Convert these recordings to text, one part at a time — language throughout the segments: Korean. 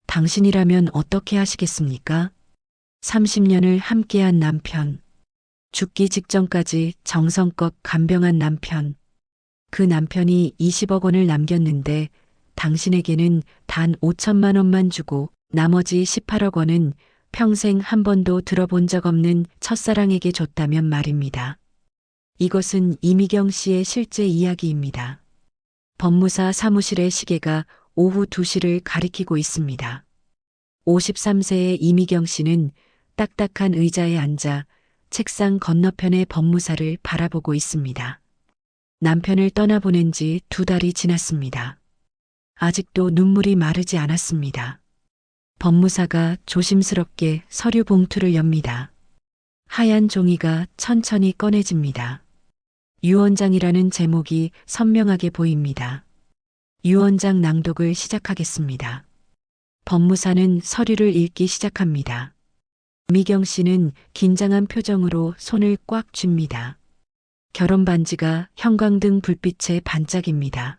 당신이라면 어떻게 하시겠습니까? 30년을 함께한 남편. 죽기 직전까지 정성껏 간병한 남편. 그 남편이 20억 원을 남겼는데 당신에게는 단 5천만 원만 주고 나머지 18억 원은 평생 한 번도 들어본 적 없는 첫사랑에게 줬다면 말입니다. 이것은 이미경 씨의 실제 이야기입니다. 법무사 사무실의 시계가 오후 2시를 가리키고 있습니다. 53세의 이미경 씨는 딱딱한 의자에 앉아 책상 건너편의 법무사를 바라보고 있습니다. 남편을 떠나보낸 지 2달이 지났습니다. 아직도 눈물이 마르지 않았습니다. 법무사가 조심스럽게 서류 봉투를 엽니다. 하얀 종이가 천천히 꺼내집니다. 유언장이라는 제목이 선명하게 보입니다. 유언장 낭독을 시작하겠습니다. 법무사는 서류를 읽기 시작합니다. 미경 씨는 긴장한 표정으로 손을 꽉 쥡니다. 결혼 반지가 형광등 불빛에 반짝입니다.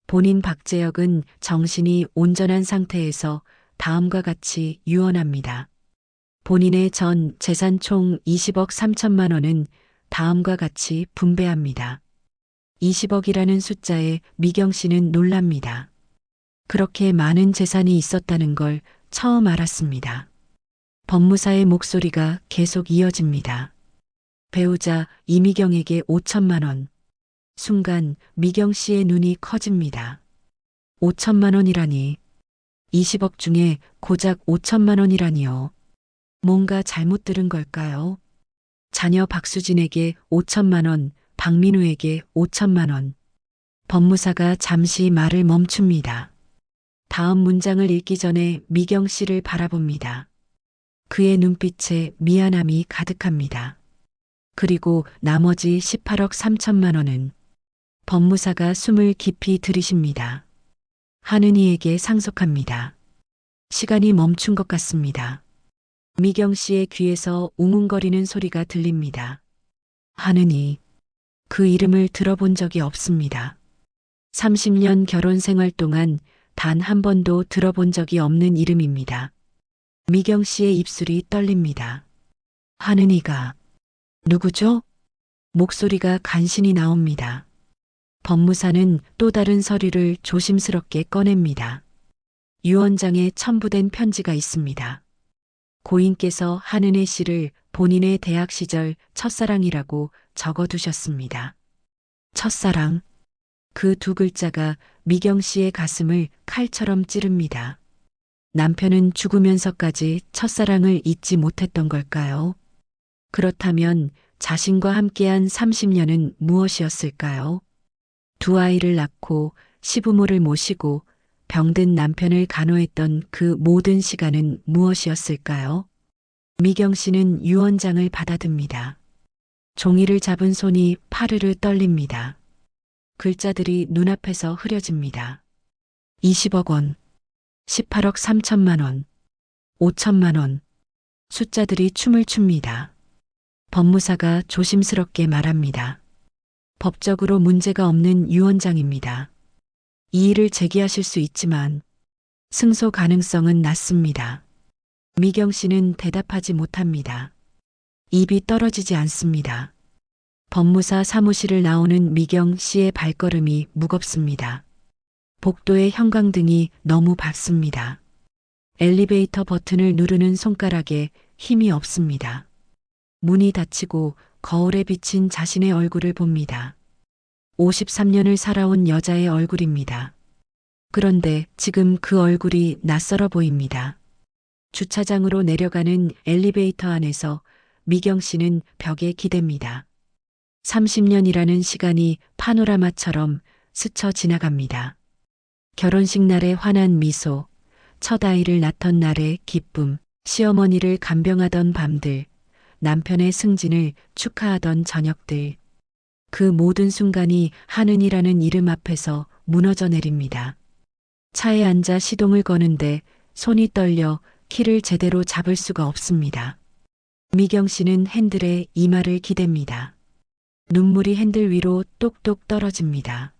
본인 박재혁은 정신이 온전한 상태에서 다음과 같이 유언합니다. 본인의 전 재산 총 20억 3천만 원은 다음과 같이 분배합니다. 20억이라는 숫자에 미경 씨는 놀랍니다. 그렇게 많은 재산이 있었다는 걸 처음 알았습니다. 법무사의 목소리가 계속 이어집니다. 배우자 이미경에게 5천만 원. 순간 미경 씨의 눈이 커집니다. 5천만 원이라니. 20억 중에 고작 5천만 원이라니요. 뭔가 잘못 들은 걸까요? 자녀 박수진에게 5천만 원, 박민우에게 5천만 원. 법무사가 잠시 말을 멈춥니다. 다음 문장을 읽기 전에 미경 씨를 바라봅니다. 그의 눈빛에 미안함이 가득합니다. 그리고 나머지 18억 3천만 원은 법무사가 숨을 깊이 들이쉽니다. 하느니에게 상속합니다. 시간이 멈춘 것 같습니다. 미경 씨의 귀에서 웅웅거리는 소리가 들립니다. 하느니, 그 이름을 들어본 적이 없습니다. 30년 결혼 생활 동안 단 한 번도 들어본 적이 없는 이름입니다. 미경 씨의 입술이 떨립니다. 하느니가 누구죠? 목소리가 간신히 나옵니다. 법무사는 또 다른 서류를 조심스럽게 꺼냅니다. 유언장에 첨부된 편지가 있습니다. 고인께서 한은혜 씨를 본인의 대학 시절 첫사랑이라고 적어두셨습니다. 첫사랑. 그 2글자가 미경 씨의 가슴을 칼처럼 찌릅니다. 남편은 죽으면서까지 첫사랑을 잊지 못했던 걸까요? 그렇다면 자신과 함께한 30년은 무엇이었을까요? 2아이를 낳고 시부모를 모시고 병든 남편을 간호했던 그 모든 시간은 무엇이었을까요? 미경 씨는 유언장을 받아듭니다. 종이를 잡은 손이 파르르 떨립니다. 글자들이 눈앞에서 흐려집니다. 20억 원, 18억 3천만 원, 5천만 원. 숫자들이 춤을 춥니다. 법무사가 조심스럽게 말합니다. 법적으로 문제가 없는 유언장입니다. 이의를 제기하실 수 있지만 승소 가능성은 낮습니다. 미경 씨는 대답하지 못합니다. 입이 떨어지지 않습니다. 법무사 사무실을 나오는 미경 씨의 발걸음이 무겁습니다. 복도의 형광등이 너무 밝습니다. 엘리베이터 버튼을 누르는 손가락에 힘이 없습니다. 문이 닫히고 거울에 비친 자신의 얼굴을 봅니다. 53년을 살아온 여자의 얼굴입니다. 그런데 지금 그 얼굴이 낯설어 보입니다. 주차장으로 내려가는 엘리베이터 안에서 미경 씨는 벽에 기댑니다. 30년이라는 시간이 파노라마처럼 스쳐 지나갑니다. 결혼식 날의 환한 미소, 첫 아이를 낳던 날의 기쁨, 시어머니를 간병하던 밤들, 남편의 승진을 축하하던 저녁들. 그 모든 순간이 한은이라는 이름 앞에서 무너져 내립니다. 차에 앉아 시동을 거는데 손이 떨려 키를 제대로 잡을 수가 없습니다. 미경 씨는 핸들에 이마를 기댑니다. 눈물이 핸들 위로 똑똑 떨어집니다.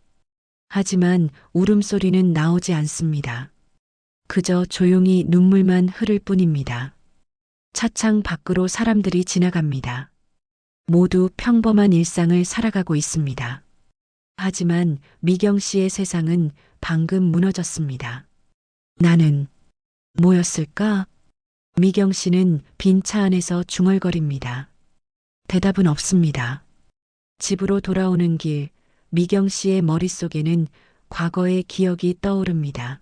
하지만 울음소리는 나오지 않습니다. 그저 조용히 눈물만 흐를 뿐입니다. 차창 밖으로 사람들이 지나갑니다. 모두 평범한 일상을 살아가고 있습니다. 하지만 미경 씨의 세상은 방금 무너졌습니다. 나는 뭐였을까? 미경 씨는 빈 차 안에서 중얼거립니다. 대답은 없습니다. 집으로 돌아오는 길, 미경 씨의 머릿속에는 과거의 기억이 떠오릅니다.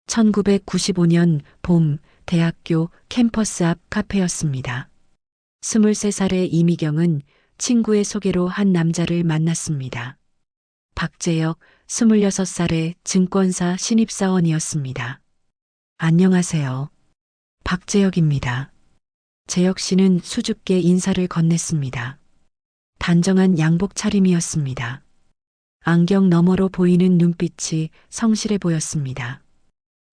1995년 봄 대학교 캠퍼스 앞 카페였습니다. 23살의 이미경은 친구의 소개로 한 남자를 만났습니다. 박재혁, 26살의 증권사 신입사원이었습니다. 안녕하세요. 박재혁입니다. 재혁 씨는 수줍게 인사를 건넸습니다. 단정한 양복 차림이었습니다. 안경 너머로 보이는 눈빛이 성실해 보였습니다.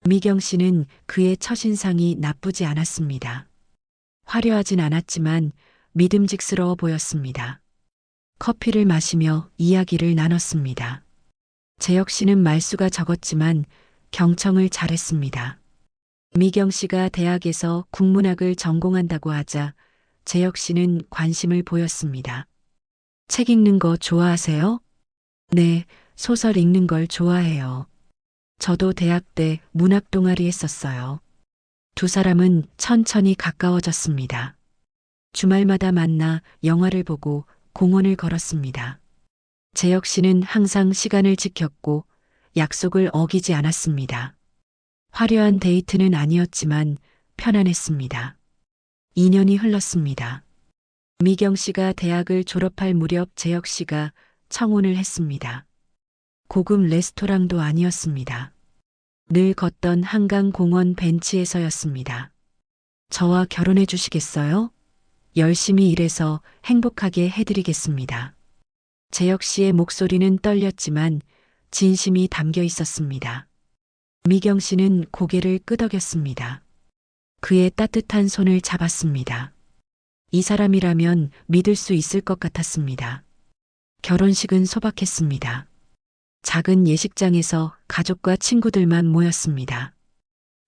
미경 씨는 그의 첫인상이 나쁘지 않았습니다. 화려하진 않았지만 믿음직스러워 보였습니다. 커피를 마시며 이야기를 나눴습니다. 재혁 씨는 말수가 적었지만 경청을 잘했습니다. 미경 씨가 대학에서 국문학을 전공한다고 하자 재혁 씨는 관심을 보였습니다. 책 읽는 거 좋아하세요? 네, 소설 읽는 걸 좋아해요. 저도 대학 때 문학 동아리 했었어요. 두 사람은 천천히 가까워졌습니다. 주말마다 만나 영화를 보고 공원을 걸었습니다. 재혁 씨는 항상 시간을 지켰고 약속을 어기지 않았습니다. 화려한 데이트는 아니었지만 편안했습니다. 2년이 흘렀습니다. 미경 씨가 대학을 졸업할 무렵 재혁 씨가 청혼을 했습니다. 고급 레스토랑도 아니었습니다. 늘 걷던 한강 공원 벤치에서였습니다. 저와 결혼해 주시겠어요? 열심히 일해서 행복하게 해드리겠습니다. 재혁 씨의 목소리는 떨렸지만 진심이 담겨 있었습니다. 미경 씨는 고개를 끄덕였습니다. 그의 따뜻한 손을 잡았습니다. 이 사람이라면 믿을 수 있을 것 같았습니다. 결혼식은 소박했습니다. 작은 예식장에서 가족과 친구들만 모였습니다.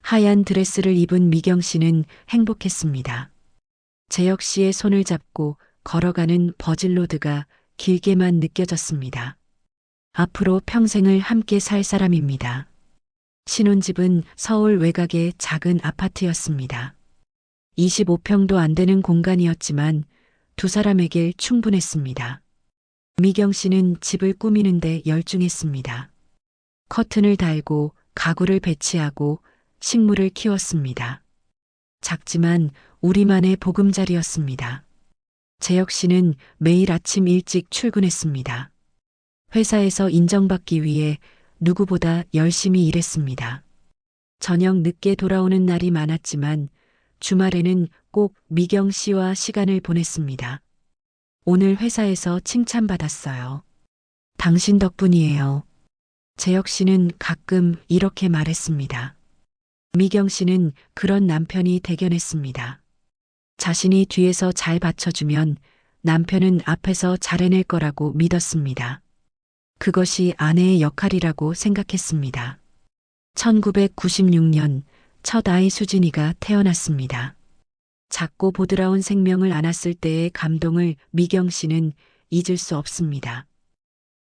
하얀 드레스를 입은 미경 씨는 행복했습니다. 재혁 씨의 손을 잡고 걸어가는 버질로드가 길게만 느껴졌습니다. 앞으로 평생을 함께 살 사람입니다. 신혼집은 서울 외곽의 작은 아파트였습니다. 25평도 안 되는 공간이었지만 두 사람에게 충분했습니다. 미경 씨는 집을 꾸미는데 열중했습니다. 커튼을 달고 가구를 배치하고 식물을 키웠습니다. 작지만 우리만의 보금자리였습니다. 재혁 씨는 매일 아침 일찍 출근했습니다. 회사에서 인정받기 위해 누구보다 열심히 일했습니다. 저녁 늦게 돌아오는 날이 많았지만 주말에는 꼭 미경 씨와 시간을 보냈습니다. 오늘 회사에서 칭찬받았어요. 당신 덕분이에요. 재혁 씨는 가끔 이렇게 말했습니다. 미경 씨는 그런 남편이 대견했습니다. 자신이 뒤에서 잘 받쳐주면 남편은 앞에서 잘해낼 거라고 믿었습니다. 그것이 아내의 역할이라고 생각했습니다. 1996년 첫 아이 수진이가 태어났습니다. 작고 보드라운 생명을 안았을 때의 감동을 미경 씨는 잊을 수 없습니다.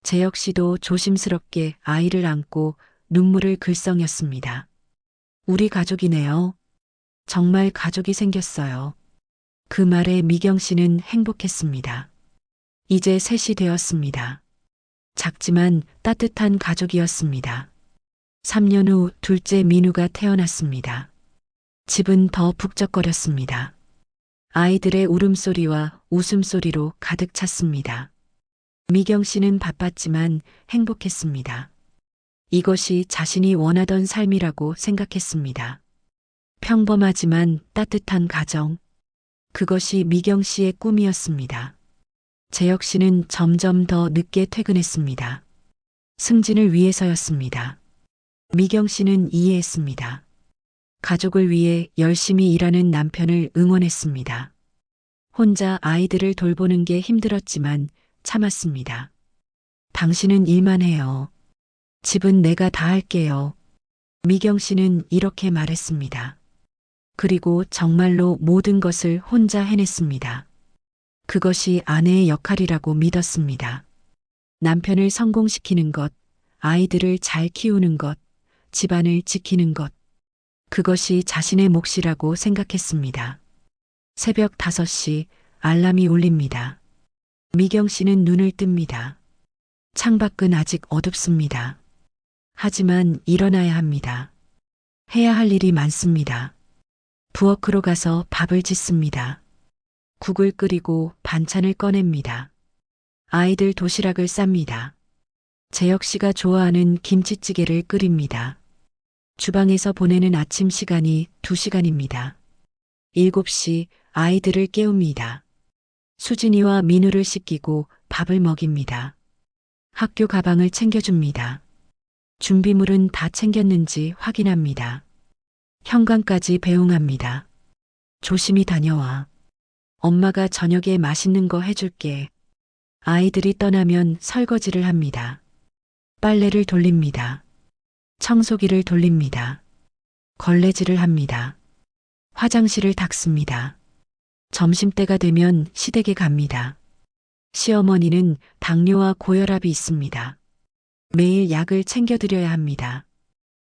재혁 씨도 조심스럽게 아이를 안고 눈물을 글썽였습니다. 우리 가족이네요. 정말 가족이 생겼어요. 그 말에 미경 씨는 행복했습니다. 이제 셋이 되었습니다. 작지만 따뜻한 가족이었습니다. 3년 후 둘째 민우가 태어났습니다. 집은 더 북적거렸습니다. 아이들의 울음소리와 웃음소리로 가득 찼습니다. 미경 씨는 바빴지만 행복했습니다. 이것이 자신이 원하던 삶이라고 생각했습니다. 평범하지만 따뜻한 가정. 그것이 미경 씨의 꿈이었습니다. 재혁 씨는 점점 더 늦게 퇴근했습니다. 승진을 위해서였습니다. 미경 씨는 이해했습니다. 가족을 위해 열심히 일하는 남편을 응원했습니다. 혼자 아이들을 돌보는 게 힘들었지만 참았습니다. 당신은 일만 해요. 집은 내가 다 할게요. 미경 씨는 이렇게 말했습니다. 그리고 정말로 모든 것을 혼자 해냈습니다. 그것이 아내의 역할이라고 믿었습니다. 남편을 성공시키는 것, 아이들을 잘 키우는 것, 집안을 지키는 것. 그것이 자신의 몫이라고 생각했습니다. 새벽 5시 알람이 울립니다. 미경 씨는 눈을 뜹니다. 창밖은 아직 어둡습니다. 하지만 일어나야 합니다. 해야 할 일이 많습니다. 부엌으로 가서 밥을 짓습니다. 국을 끓이고 반찬을 꺼냅니다. 아이들 도시락을 쌉니다. 재혁 씨가 좋아하는 김치찌개를 끓입니다. 주방에서 보내는 아침 시간이 2시간입니다. 7시 아이들을 깨웁니다. 수진이와 민우를 씻기고 밥을 먹입니다. 학교 가방을 챙겨줍니다. 준비물은 다 챙겼는지 확인합니다. 현관까지 배웅합니다. 조심히 다녀와. 엄마가 저녁에 맛있는 거 해줄게. 아이들이 떠나면 설거지를 합니다. 빨래를 돌립니다. 청소기를 돌립니다. 걸레질을 합니다. 화장실을 닦습니다. 점심때가 되면 시댁에 갑니다. 시어머니는 당뇨와 고혈압이 있습니다. 매일 약을 챙겨드려야 합니다.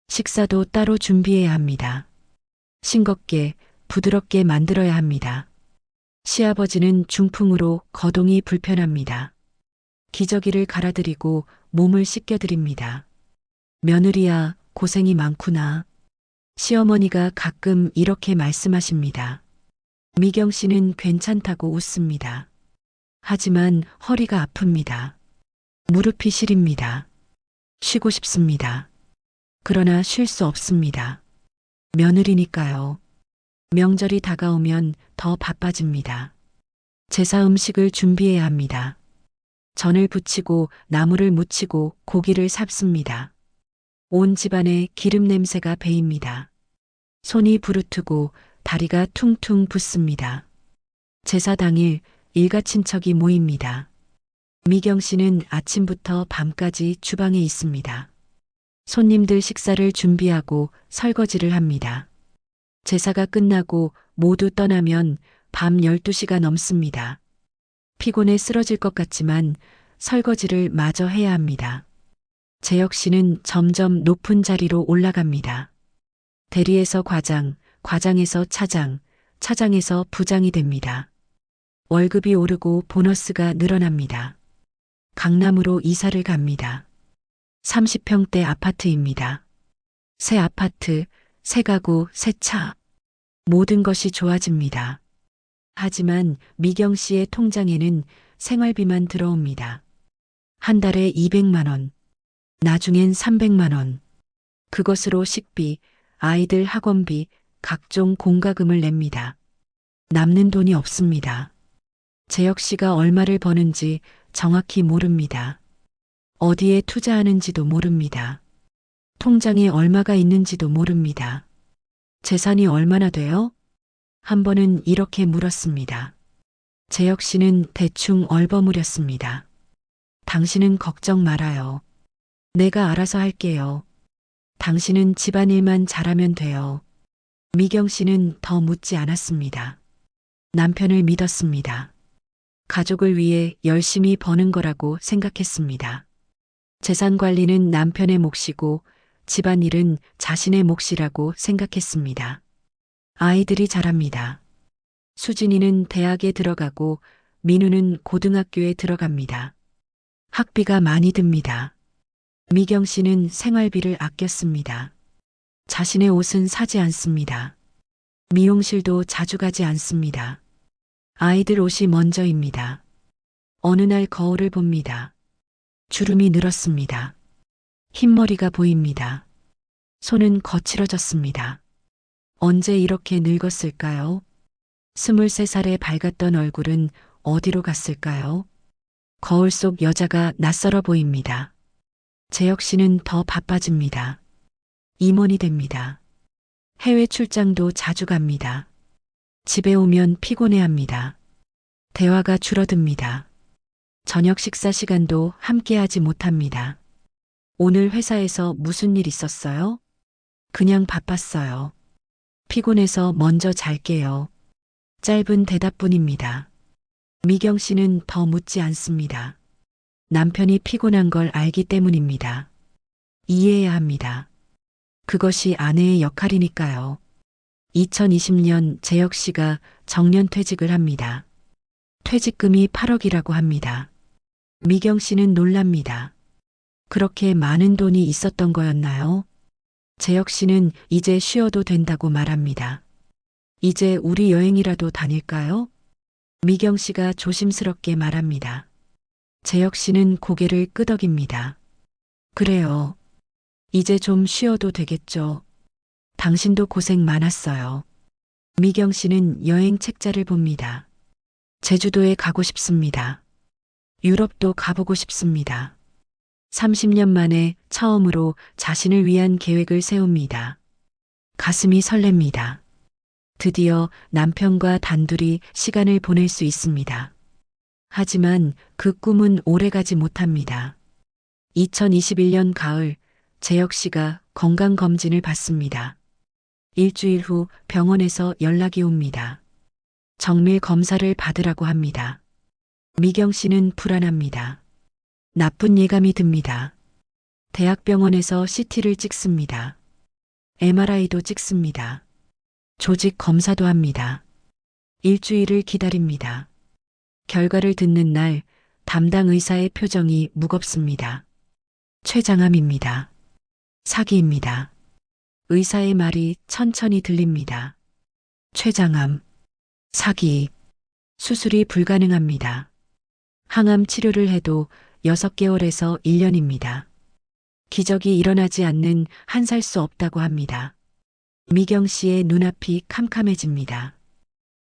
식사도 따로 준비해야 합니다. 싱겁게 부드럽게 만들어야 합니다. 시아버지는 중풍으로 거동이 불편합니다. 기저귀를 갈아드리고 몸을 씻겨드립니다. 며느리야, 고생이 많구나. 시어머니가 가끔 이렇게 말씀하십니다. 미경 씨는 괜찮다고 웃습니다. 하지만 허리가 아픕니다. 무릎이 시립니다. 쉬고 싶습니다. 그러나 쉴 수 없습니다. 며느리니까요. 명절이 다가오면 더 바빠집니다. 제사 음식을 준비해야 합니다. 전을 부치고 나물을 무치고 고기를 삽습니다. 온 집안에 기름 냄새가 배입니다. 손이 부르트고 다리가 퉁퉁 붓습니다. 제사 당일 일가 친척이 모입니다. 미경 씨는 아침부터 밤까지 주방에 있습니다. 손님들 식사를 준비하고 설거지를 합니다. 제사가 끝나고 모두 떠나면 밤 12시가 넘습니다. 피곤해 쓰러질 것 같지만 설거지를 마저 해야 합니다. 재혁 씨는 점점 높은 자리로 올라갑니다. 대리에서 과장, 과장에서 차장, 차장에서 부장이 됩니다. 월급이 오르고 보너스가 늘어납니다. 강남으로 이사를 갑니다. 30평대 아파트입니다. 새 아파트, 새 가구, 새 차. 모든 것이 좋아집니다. 하지만 미경 씨의 통장에는 생활비만 들어옵니다. 한 달에 200만 원, 나중엔 300만 원. 그것으로 식비, 아이들 학원비, 각종 공과금을 냅니다. 남는 돈이 없습니다. 재혁 씨가 얼마를 버는지 정확히 모릅니다. 어디에 투자하는지도 모릅니다. 통장에 얼마가 있는지도 모릅니다. 재산이 얼마나 돼요? 한 번은 이렇게 물었습니다. 재혁 씨는 대충 얼버무렸습니다. 당신은 걱정 말아요. 내가 알아서 할게요. 당신은 집안일만 잘하면 돼요. 미경 씨는 더 묻지 않았습니다. 남편을 믿었습니다. 가족을 위해 열심히 버는 거라고 생각했습니다. 재산 관리는 남편의 몫이고 집안일은 자신의 몫이라고 생각했습니다. 아이들이 자랍니다. 수진이는 대학에 들어가고 민우는 고등학교에 들어갑니다. 학비가 많이 듭니다. 미경 씨는 생활비를 아꼈습니다. 자신의 옷은 사지 않습니다. 미용실도 자주 가지 않습니다. 아이들 옷이 먼저입니다. 어느 날 거울을 봅니다. 주름이 늘었습니다. 흰머리가 보입니다. 손은 거칠어졌습니다. 언제 이렇게 늙었을까요? 23살에 밝았던 얼굴은 어디로 갔을까요? 거울 속 여자가 낯설어 보입니다. 재혁 씨는 더 바빠집니다. 임원이 됩니다. 해외 출장도 자주 갑니다. 집에 오면 피곤해합니다. 대화가 줄어듭니다. 저녁 식사 시간도 함께하지 못합니다. 오늘 회사에서 무슨 일 있었어요? 그냥 바빴어요. 피곤해서 먼저 잘게요. 짧은 대답뿐입니다. 미경 씨는 더 묻지 않습니다. 남편이 피곤한 걸 알기 때문입니다. 이해해야 합니다. 그것이 아내의 역할이니까요. 2020년 재혁 씨가 정년퇴직을 합니다. 퇴직금이 8억이라고 합니다. 미경 씨는 놀랍니다. 그렇게 많은 돈이 있었던 거였나요? 재혁 씨는 이제 쉬어도 된다고 말합니다. 이제 우리 여행이라도 다닐까요? 미경 씨가 조심스럽게 말합니다. 재혁 씨는 고개를 끄덕입니다. 그래요. 이제 좀 쉬어도 되겠죠. 당신도 고생 많았어요. 미경 씨는 여행 책자를 봅니다. 제주도에 가고 싶습니다. 유럽도 가보고 싶습니다. 30년 만에 처음으로 자신을 위한 계획을 세웁니다. 가슴이 설렙니다. 드디어 남편과 단둘이 시간을 보낼 수 있습니다. 하지만 그 꿈은 오래가지 못합니다. 2021년 가을, 재혁 씨가 건강검진을 받습니다. 일주일 후 병원에서 연락이 옵니다. 정밀 검사를 받으라고 합니다. 미경 씨는 불안합니다. 나쁜 예감이 듭니다. 대학병원에서 CT를 찍습니다. MRI도 찍습니다. 조직 검사도 합니다. 일주일을 기다립니다. 결과를 듣는 날 담당 의사의 표정이 무겁습니다. 췌장암입니다. 사기입니다. 의사의 말이 천천히 들립니다. 췌장암, 사기, 수술이 불가능합니다. 항암 치료를 해도 6개월에서 1년입니다. 기적이 일어나지 않는 한 살 수 없다고 합니다. 미경 씨의 눈앞이 캄캄해집니다.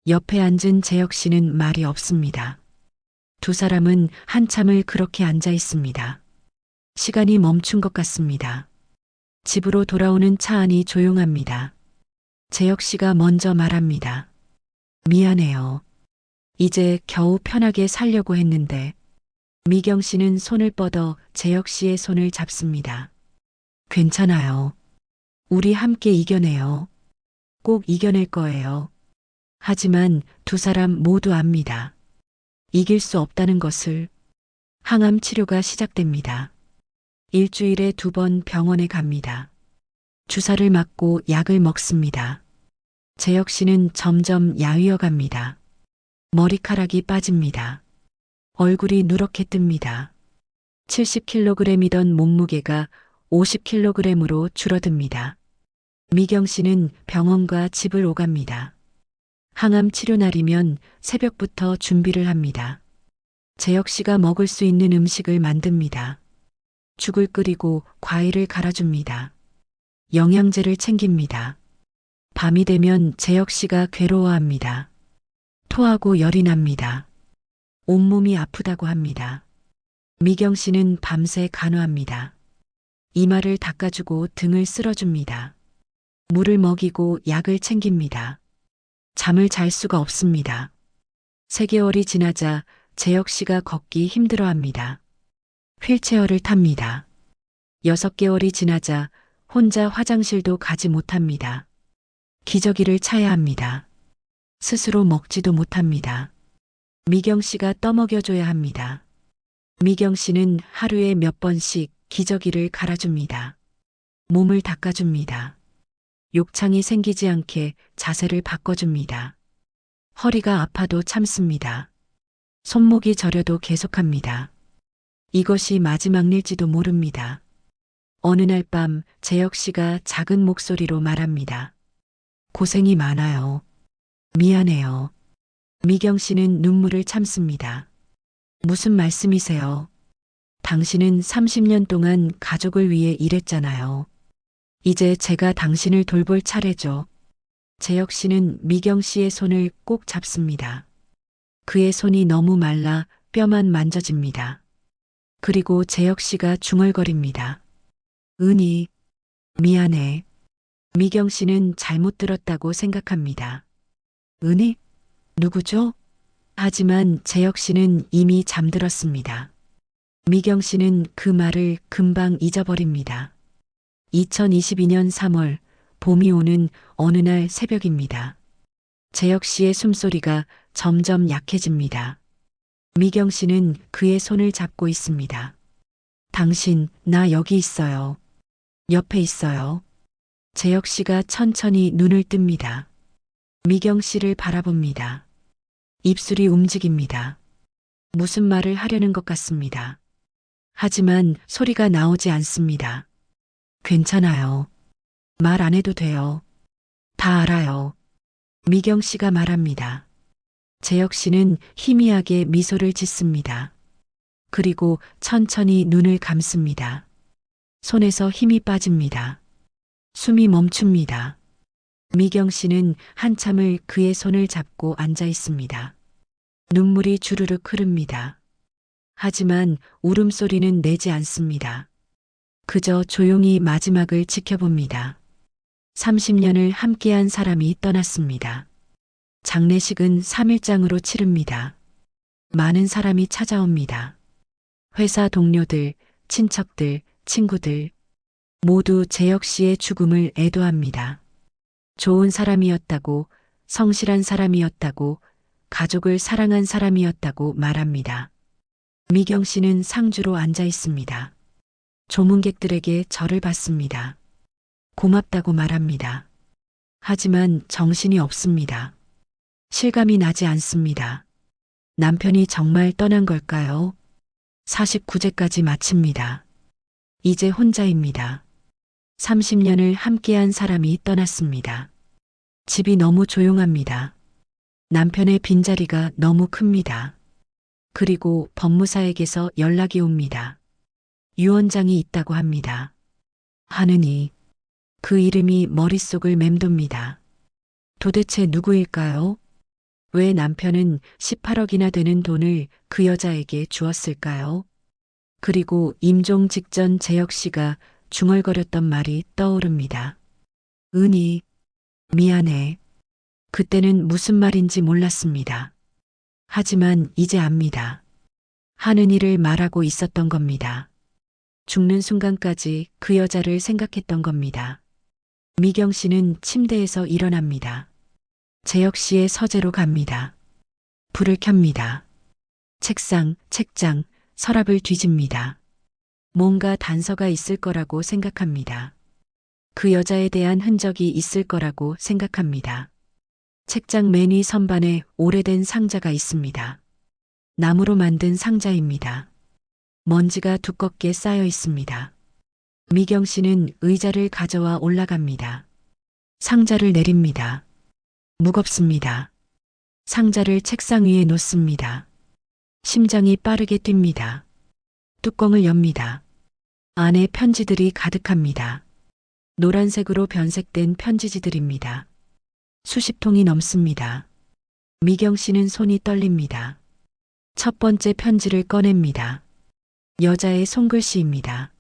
옆에 앉은 재혁 씨는 말이 없습니다. 두 사람은 한참을 그렇게 앉아 있습니다. 시간이 멈춘 것 같습니다. 집으로 돌아오는 차 안이 조용합니다. 재혁 씨가 먼저 말합니다. 미안해요. 이제 겨우 편하게 살려고 했는데. 미경 씨는 손을 뻗어 재혁 씨의 손을 잡습니다. 괜찮아요. 우리 함께 이겨내요. 꼭 이겨낼 거예요. 하지만 두 사람 모두 압니다. 이길 수 없다는 것을. 항암 치료가 시작됩니다. 일주일에 2번 병원에 갑니다. 주사를 맞고 약을 먹습니다. 재혁 씨는 점점 야위어 갑니다. 머리카락이 빠집니다. 얼굴이 누렇게 뜹니다. 70kg이던 몸무게가 50kg으로 줄어듭니다. 미경 씨는 병원과 집을 오갑니다. 항암 치료 날이면 새벽부터 준비를 합니다. 재혁 씨가 먹을 수 있는 음식을 만듭니다. 죽을 끓이고 과일을 갈아줍니다. 영양제를 챙깁니다. 밤이 되면 재혁 씨가 괴로워합니다. 토하고 열이 납니다. 온몸이 아프다고 합니다. 미경 씨는 밤새 간호합니다. 이마를 닦아주고 등을 쓸어줍니다. 물을 먹이고 약을 챙깁니다. 잠을 잘 수가 없습니다. 3개월이 지나자 재혁 씨가 걷기 힘들어합니다. 휠체어를 탑니다. 6개월이 지나자 혼자 화장실도 가지 못합니다. 기저귀를 차야 합니다. 스스로 먹지도 못합니다. 미경 씨가 떠먹여줘야 합니다. 미경 씨는 하루에 몇 번씩 기저귀를 갈아줍니다. 몸을 닦아줍니다. 욕창이 생기지 않게 자세를 바꿔줍니다. 허리가 아파도 참습니다. 손목이 저려도 계속합니다. 이것이 마지막 일지도 모릅니다. 어느 날 밤 재혁 씨가 작은 목소리로 말합니다. 고생이 많아요. 미안해요. 미경 씨는 눈물을 참습니다. 무슨 말씀이세요? 당신은 30년 동안 가족을 위해 일했잖아요. 이제 제가 당신을 돌볼 차례죠. 재혁 씨는 미경 씨의 손을 꼭 잡습니다. 그의 손이 너무 말라 뼈만 만져집니다. 그리고 재혁 씨가 중얼거립니다. 은희, 미안해. 미경 씨는 잘못 들었다고 생각합니다. 은희? 누구죠? 하지만 재혁 씨는 이미 잠들었습니다. 미경 씨는 그 말을 금방 잊어버립니다. 2022년 3월 봄이 오는 어느 날 새벽입니다. 재혁 씨의 숨소리가 점점 약해집니다. 미경 씨는 그의 손을 잡고 있습니다. 당신, 나 여기 있어요. 옆에 있어요. 재혁 씨가 천천히 눈을 뜹니다. 미경 씨를 바라봅니다. 입술이 움직입니다. 무슨 말을 하려는 것 같습니다. 하지만 소리가 나오지 않습니다. 괜찮아요. 말 안 해도 돼요. 다 알아요. 미경 씨가 말합니다. 재혁 씨는 희미하게 미소를 짓습니다. 그리고 천천히 눈을 감습니다. 손에서 힘이 빠집니다. 숨이 멈춥니다. 미경 씨는 한참을 그의 손을 잡고 앉아 있습니다. 눈물이 주르륵 흐릅니다. 하지만 울음소리는 내지 않습니다. 그저 조용히 마지막을 지켜봅니다. 30년을 함께한 사람이 떠났습니다. 장례식은 3일장으로 치릅니다. 많은 사람이 찾아옵니다. 회사 동료들, 친척들, 친구들 모두 재혁 씨의 죽음을 애도합니다. 좋은 사람이었다고, 성실한 사람이었다고, 가족을 사랑한 사람이었다고 말합니다. 미경 씨는 상주로 앉아 있습니다. 조문객들에게 절을 받습니다. 고맙다고 말합니다. 하지만 정신이 없습니다. 실감이 나지 않습니다. 남편이 정말 떠난 걸까요? 49제까지 마칩니다. 이제 혼자입니다. 30년을 함께한 사람이 떠났습니다. 집이 너무 조용합니다. 남편의 빈자리가 너무 큽니다. 그리고 법무사에게서 연락이 옵니다. 유언장이 있다고 합니다. 하느니 그 이름이 머릿속을 맴돕니다. 도대체 누구일까요? 왜 남편은 18억이나 되는 돈을 그 여자에게 주었을까요? 그리고 임종 직전 재혁 씨가 중얼거렸던 말이 떠오릅니다. 은희, 미안해. 그때는 무슨 말인지 몰랐습니다. 하지만 이제 압니다. 하는 일을 말하고 있었던 겁니다. 죽는 순간까지 그 여자를 생각했던 겁니다. 미경 씨는 침대에서 일어납니다. 재혁 씨의 서재로 갑니다. 불을 켭니다. 책상, 책장, 서랍을 뒤집니다. 뭔가 단서가 있을 거라고 생각합니다. 그 여자에 대한 흔적이 있을 거라고 생각합니다. 책장 맨 위 선반에 오래된 상자가 있습니다. 나무로 만든 상자입니다. 먼지가 두껍게 쌓여 있습니다. 미경 씨는 의자를 가져와 올라갑니다. 상자를 내립니다. 무겁습니다. 상자를 책상 위에 놓습니다. 심장이 빠르게 뜁니다. 뚜껑을 엽니다. 안에 편지들이 가득합니다. 노란색으로 변색된 편지지들입니다. 수십 통이 넘습니다. 미경 씨는 손이 떨립니다. 첫 번째 편지를 꺼냅니다. 여자의 손글씨입니다.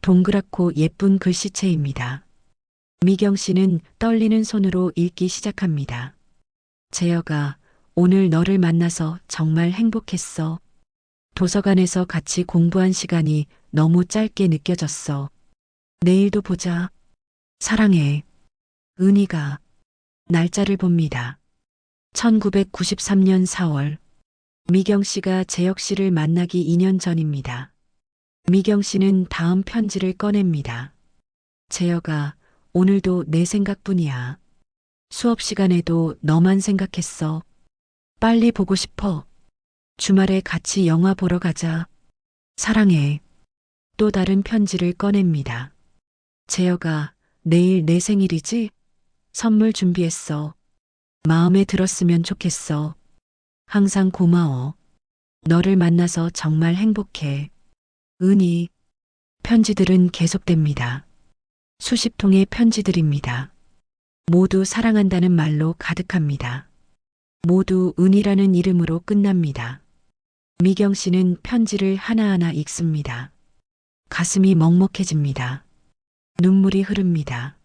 동그랗고 예쁜 글씨체입니다. 미경 씨는 떨리는 손으로 읽기 시작합니다. 재혁아, 오늘 너를 만나서 정말 행복했어. 도서관에서 같이 공부한 시간이 너무 짧게 느껴졌어. 내일도 보자. 사랑해. 은희가. 날짜를 봅니다. 1993년 4월. 미경 씨가 재혁 씨를 만나기 2년 전입니다. 미경 씨는 다음 편지를 꺼냅니다. 재혁아, 오늘도 내 생각뿐이야. 수업 시간에도 너만 생각했어. 빨리 보고 싶어. 주말에 같이 영화 보러 가자. 사랑해. 또 다른 편지를 꺼냅니다. 재혁아, 내일 내 생일이지? 선물 준비했어. 마음에 들었으면 좋겠어. 항상 고마워. 너를 만나서 정말 행복해. 은희. 편지들은 계속됩니다. 수십 통의 편지들입니다. 모두 사랑한다는 말로 가득합니다. 모두 은희라는 이름으로 끝납니다. 미경 씨는 편지를 하나하나 읽습니다. 가슴이 먹먹해집니다. 눈물이 흐릅니다.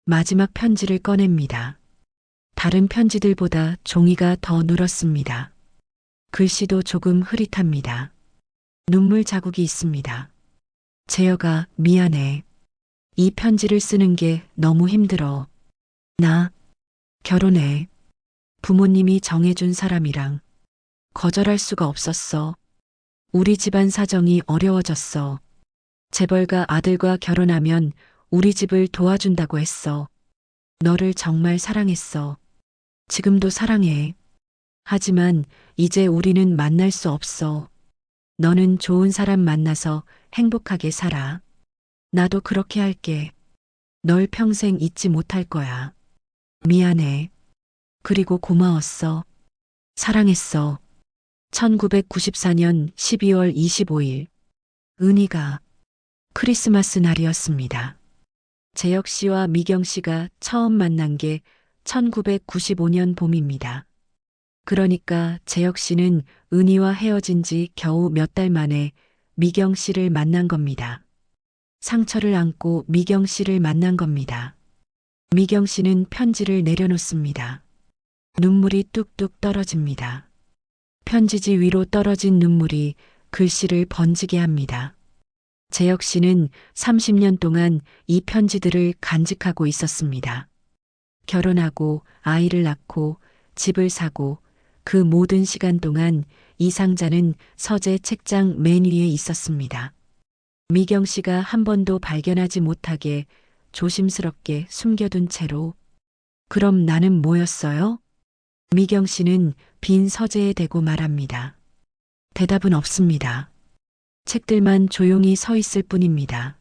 마지막 편지를 꺼냅니다. 다른 편지들보다 종이가 더 늘었습니다. 글씨도 조금 흐릿합니다. 눈물 자국이 있습니다. 재혁아, 미안해. 이 편지를 쓰는 게 너무 힘들어. 나 결혼해. 부모님이 정해준 사람이랑 거절할 수가 없었어. 우리 집안 사정이 어려워졌어. 재벌가 아들과 결혼하면 우리 집을 도와준다고 했어. 너를 정말 사랑했어. 지금도 사랑해. 하지만 이제 우리는 만날 수 없어. 너는 좋은 사람 만나서 행복하게 살아. 나도 그렇게 할게. 널 평생 잊지 못할 거야. 미안해. 그리고 고마웠어. 사랑했어. 1994년 12월 25일. 은희가 크리스마스 날이었습니다. 재혁 씨와 미경 씨가 처음 만난 게 1995년 봄입니다. 그러니까 재혁 씨는 은희와 헤어진 지 겨우 몇 달 만에 미경 씨를 만난 겁니다. 상처를 안고 미경 씨를 만난 겁니다. 미경 씨는 편지를 내려놓습니다. 눈물이 뚝뚝 떨어집니다. 편지지 위로 떨어진 눈물이 글씨를 번지게 합니다. 재혁 씨는 30년 동안 이 편지들을 간직하고 있었습니다. 결혼하고 아이를 낳고 집을 사고 그 모든 시간 동안 이 상자는 서재 책장 맨 위에 있었습니다. 미경 씨가 한 번도 발견하지 못하게 조심스럽게 숨겨둔 채로. 그럼 나는 뭐였어요? 미경 씨는 빈 서재에 대고 말합니다. 대답은 없습니다. 책들만 조용히 서 있을 뿐입니다.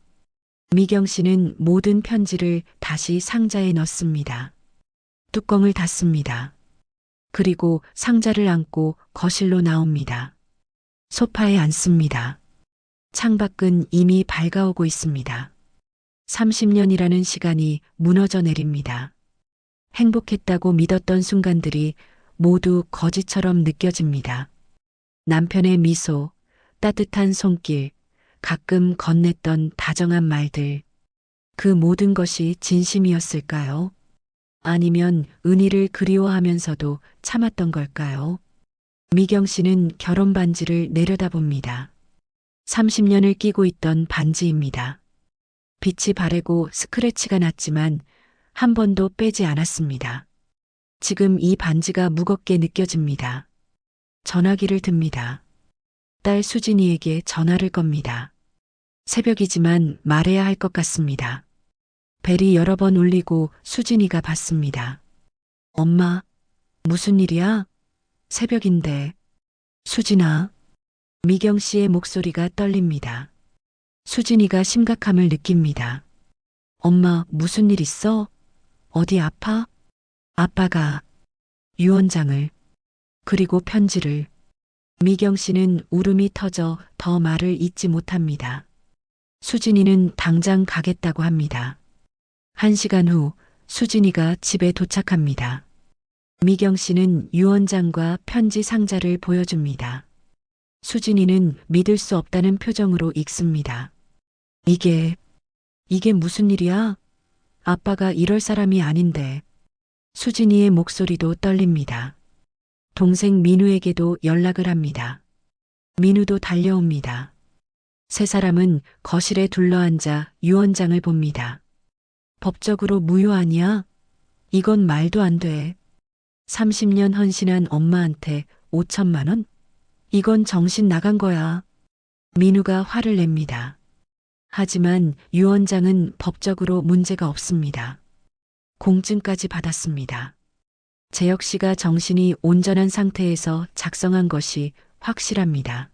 미경 씨는 모든 편지를 다시 상자에 넣습니다. 뚜껑을 닫습니다. 그리고 상자를 안고 거실로 나옵니다. 소파에 앉습니다. 창밖은 이미 밝아오고 있습니다. 30년이라는 시간이 무너져 내립니다. 행복했다고 믿었던 순간들이 모두 거짓처럼 느껴집니다. 남편의 미소, 따뜻한 손길, 가끔 건넸던 다정한 말들. 그 모든 것이 진심이었을까요? 아니면 은희를 그리워하면서도 참았던 걸까요? 미경 씨는 결혼 반지를 내려다봅니다. 30년을 끼고 있던 반지입니다. 빛이 바래고 스크래치가 났지만 한 번도 빼지 않았습니다. 지금 이 반지가 무겁게 느껴집니다. 전화기를 듭니다. 딸 수진이에게 전화를 겁니다. 새벽이지만 말해야 할 것 같습니다. 벨이 여러 번 울리고 수진이가 받습니다. 엄마, 무슨 일이야? 새벽인데. 수진아. 미경 씨의 목소리가 떨립니다. 수진이가 심각함을 느낍니다. 엄마, 무슨 일 있어? 어디 아파? 아빠가 유언장을, 그리고 편지를. 미경 씨는 울음이 터져 더 말을 잇지 못합니다. 수진이는 당장 가겠다고 합니다. 1시간 후 수진이가 집에 도착합니다. 미경 씨는 유언장과 편지 상자를 보여줍니다. 수진이는 믿을 수 없다는 표정으로 읽습니다. 이게 무슨 일이야? 아빠가 이럴 사람이 아닌데. 수진이의 목소리도 떨립니다. 동생 민우에게도 연락을 합니다. 민우도 달려옵니다. 세 사람은 거실에 둘러앉아 유언장을 봅니다. 법적으로 무효 아니야? 이건 말도 안 돼. 30년 헌신한 엄마한테 5천만 원? 이건 정신 나간 거야. 민우가 화를 냅니다. 하지만 유언장은 법적으로 문제가 없습니다. 공증까지 받았습니다. 재혁 씨가 정신이 온전한 상태에서 작성한 것이 확실합니다.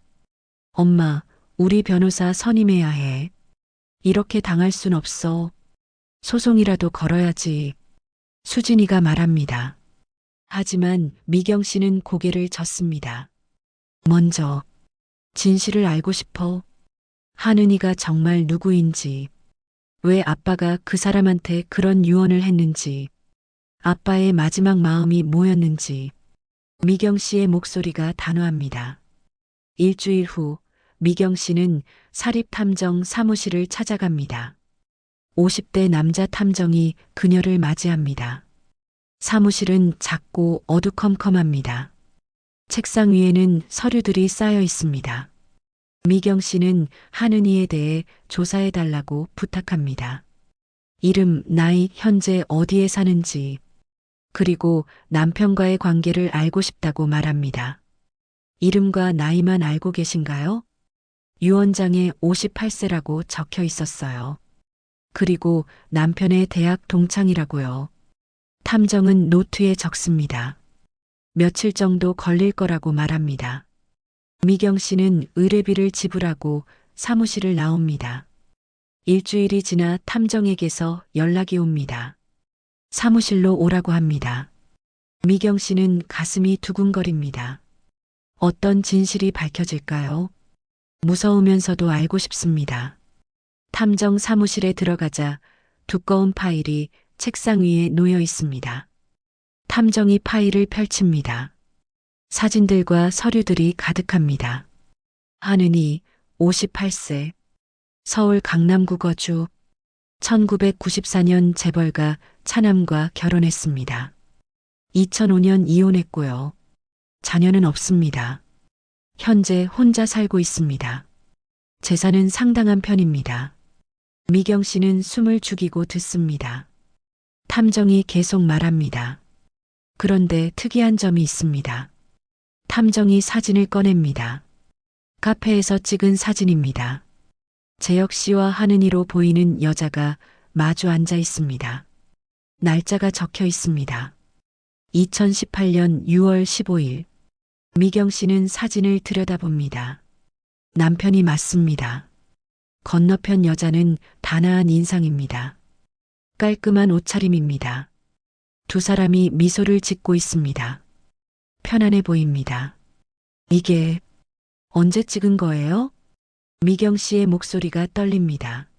엄마, 우리 변호사 선임해야 해. 이렇게 당할 순 없어. 소송이라도 걸어야지. 수진이가 말합니다. 하지만 미경 씨는 고개를 젓습니다. 먼저 진실을 알고 싶어. 한은희가 정말 누구인지, 왜 아빠가 그 사람한테 그런 유언을 했는지, 아빠의 마지막 마음이 뭐였는지. 미경 씨의 목소리가 단호합니다. 일주일 후 미경 씨는 사립탐정 사무실을 찾아갑니다. 50대 남자 탐정이 그녀를 맞이합니다. 사무실은 작고 어두컴컴합니다. 책상 위에는 서류들이 쌓여 있습니다. 미경 씨는 한은희에 대해 조사해달라고 부탁합니다. 이름, 나이, 현재 어디에 사는지, 그리고 남편과의 관계를 알고 싶다고 말합니다. 이름과 나이만 알고 계신가요? 유언장에 58세라고 적혀 있었어요. 그리고 남편의 대학 동창이라고요. 탐정은 노트에 적습니다. 며칠 정도 걸릴 거라고 말합니다. 미경 씨는 의뢰비를 지불하고 사무실을 나옵니다. 일주일이 지나 탐정에게서 연락이 옵니다. 사무실로 오라고 합니다. 미경 씨는 가슴이 두근거립니다. 어떤 진실이 밝혀질까요? 무서우면서도 알고 싶습니다. 탐정 사무실에 들어가자 두꺼운 파일이 책상 위에 놓여 있습니다. 탐정이 파일을 펼칩니다. 사진들과 서류들이 가득합니다. 한은희, 58세, 서울 강남구 거주, 1994년 재벌가 차남과 결혼했습니다. 2005년 이혼했고요. 자녀는 없습니다. 현재 혼자 살고 있습니다. 재산은 상당한 편입니다. 미경 씨는 숨을 죽이고 듣습니다. 탐정이 계속 말합니다. 그런데 특이한 점이 있습니다. 탐정이 사진을 꺼냅니다. 카페에서 찍은 사진입니다. 재혁 씨와 한은희로 보이는 여자가 마주 앉아 있습니다. 날짜가 적혀 있습니다. 2018년 6월 15일. 미경 씨는 사진을 들여다봅니다. 남편이 맞습니다. 건너편 여자는 단아한 인상입니다. 깔끔한 옷차림입니다. 두 사람이 미소를 짓고 있습니다. 편안해 보입니다. 이게 언제 찍은 거예요? 미경 씨의 목소리가 떨립니다.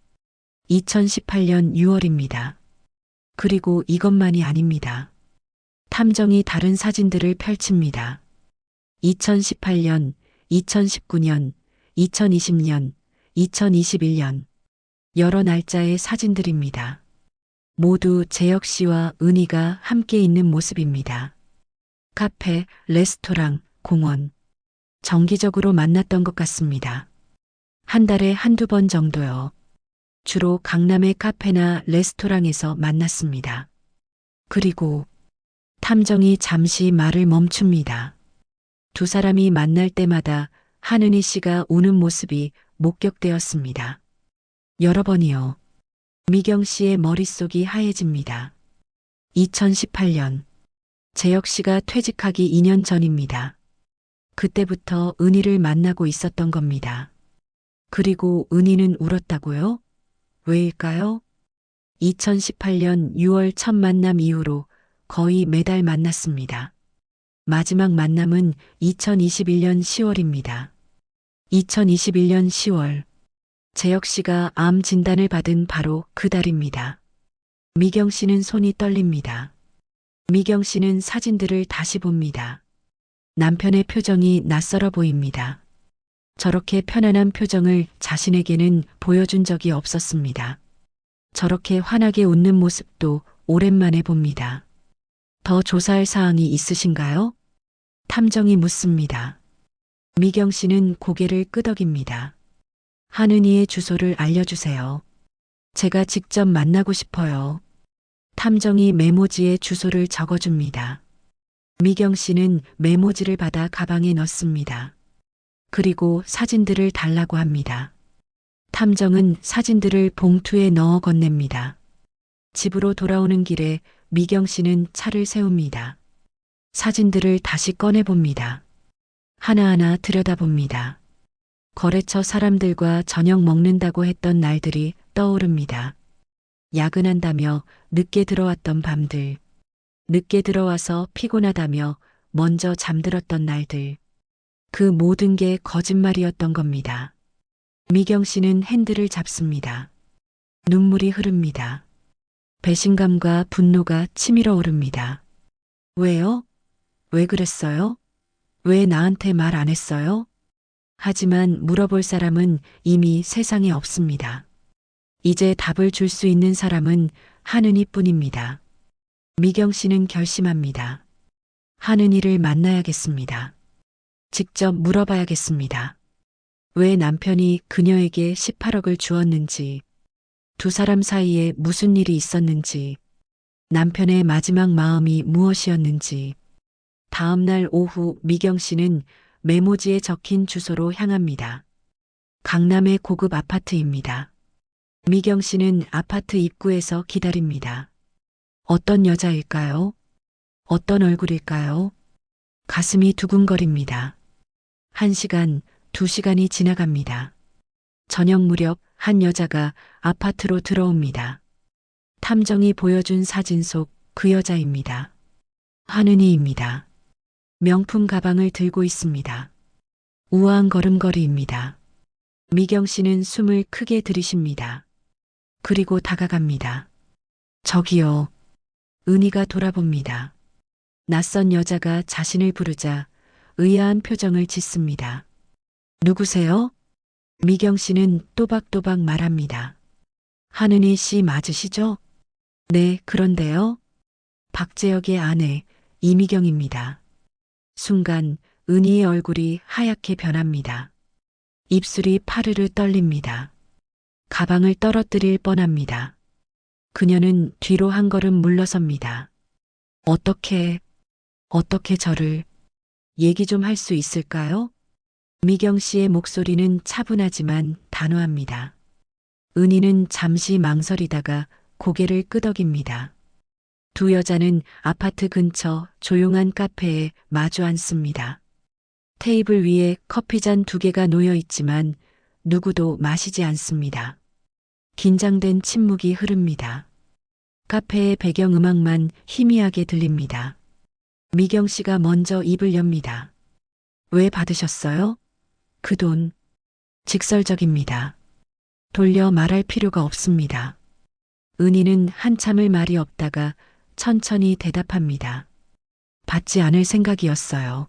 2018년 6월입니다. 그리고 이것만이 아닙니다. 탐정이 다른 사진들을 펼칩니다. 2018년, 2019년, 2020년, 2021년. 여러 날짜의 사진들입니다. 모두 재혁 씨와 은희가 함께 있는 모습입니다. 카페, 레스토랑, 공원. 정기적으로 만났던 것 같습니다. 한 달에 한두 번 정도요. 주로 강남의 카페나 레스토랑에서 만났습니다. 그리고 탐정이 잠시 말을 멈춥니다. 두 사람이 만날 때마다 한은희 씨가 우는 모습이 목격되었습니다. 여러 번이요. 미경 씨의 머릿속이 하얘집니다. 2018년. 재혁 씨가 퇴직하기 2년 전입니다. 그때부터 은희를 만나고 있었던 겁니다. 그리고 은희는 울었다고요? 왜일까요? 2018년 6월 첫 만남 이후로 거의 매달 만났습니다. 마지막 만남은 2021년 10월입니다. 2021년 10월. 재혁 씨가 암 진단을 받은 바로 그 달입니다. 미경 씨는 손이 떨립니다. 미경 씨는 사진들을 다시 봅니다. 남편의 표정이 낯설어 보입니다. 저렇게 편안한 표정을 자신에게는 보여준 적이 없었습니다. 저렇게 환하게 웃는 모습도 오랜만에 봅니다. 더 조사할 사항이 있으신가요? 탐정이 묻습니다. 미경 씨는 고개를 끄덕입니다. 한은희의 주소를 알려주세요. 제가 직접 만나고 싶어요. 탐정이 메모지에 주소를 적어줍니다. 미경 씨는 메모지를 받아 가방에 넣습니다. 그리고 사진들을 달라고 합니다. 탐정은 사진들을 봉투에 넣어 건넵니다. 집으로 돌아오는 길에 미경 씨는 차를 세웁니다. 사진들을 다시 꺼내봅니다. 하나하나 들여다봅니다. 거래처 사람들과 저녁 먹는다고 했던 날들이 떠오릅니다. 야근한다며 늦게 들어왔던 밤들. 늦게 들어와서 피곤하다며 먼저 잠들었던 날들. 그 모든 게 거짓말이었던 겁니다. 미경 씨는 핸들을 잡습니다. 눈물이 흐릅니다. 배신감과 분노가 치밀어 오릅니다. 왜요? 왜 그랬어요? 왜 나한테 말 안 했어요? 하지만 물어볼 사람은 이미 세상에 없습니다. 이제 답을 줄 수 있는 사람은 한은희 뿐입니다. 미경 씨는 결심합니다. 한은희를 만나야겠습니다. 직접 물어봐야겠습니다. 왜 남편이 그녀에게 18억을 주었는지, 두 사람 사이에 무슨 일이 있었는지, 남편의 마지막 마음이 무엇이었는지, 다음 날 오후 미경 씨는 메모지에 적힌 주소로 향합니다. 강남의 고급 아파트입니다. 미경 씨는 아파트 입구에서 기다립니다. 어떤 여자일까요? 어떤 얼굴일까요? 가슴이 두근거립니다. 1시간, 2시간이 지나갑니다. 저녁 무렵 한 여자가 아파트로 들어옵니다. 탐정이 보여준 사진 속 그 여자입니다. 하은이입니다. 명품 가방을 들고 있습니다. 우아한 걸음걸이입니다. 미경 씨는 숨을 크게 들이쉽니다. 그리고 다가갑니다. 저기요. 은희가 돌아봅니다. 낯선 여자가 자신을 부르자 의아한 표정을 짓습니다. 누구세요? 미경 씨는 또박또박 말합니다. 하은이 씨 맞으시죠? 네, 그런데요. 박재혁의 아내 이미경입니다. 순간 은희의 얼굴이 하얗게 변합니다. 입술이 파르르 떨립니다. 가방을 떨어뜨릴 뻔합니다. 그녀는 뒤로 한 걸음 물러섭니다. 어떻게 저를 얘기 좀 할 수 있을까요? 미경 씨의 목소리는 차분하지만 단호합니다. 은희는 잠시 망설이다가 고개를 끄덕입니다. 두 여자는 아파트 근처 조용한 카페에 마주 앉습니다. 테이블 위에 커피잔 2개가 놓여 있지만 누구도 마시지 않습니다. 긴장된 침묵이 흐릅니다. 카페의 배경음악만 희미하게 들립니다. 미경 씨가 먼저 입을 엽니다. 왜 받으셨어요? 그 돈. 직설적입니다. 돌려 말할 필요가 없습니다. 은희는 한참을 말이 없다가 천천히 대답합니다. 받지 않을 생각이었어요.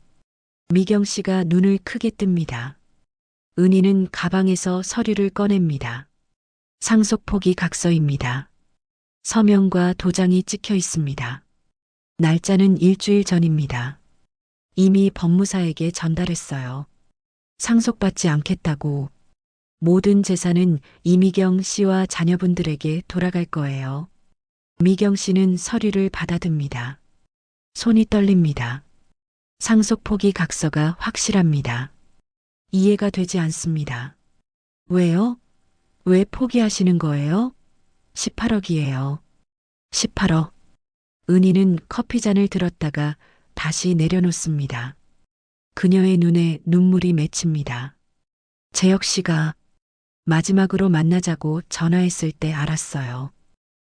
미경 씨가 눈을 크게 뜹니다. 은희는 가방에서 서류를 꺼냅니다. 상속포기 각서입니다. 서명과 도장이 찍혀 있습니다. 날짜는 일주일 전입니다. 이미 법무사에게 전달했어요. 상속받지 않겠다고. 모든 재산은 이미경 씨와 자녀분들에게 돌아갈 거예요. 미경 씨는 서류를 받아듭니다. 손이 떨립니다. 상속 포기 각서가 확실합니다. 이해가 되지 않습니다. 왜요? 왜 포기하시는 거예요? 18억이에요. 18억. 은희는 커피잔을 들었다가 다시 내려놓습니다. 그녀의 눈에 눈물이 맺힙니다. 재혁 씨가 마지막으로 만나자고 전화했을 때 알았어요.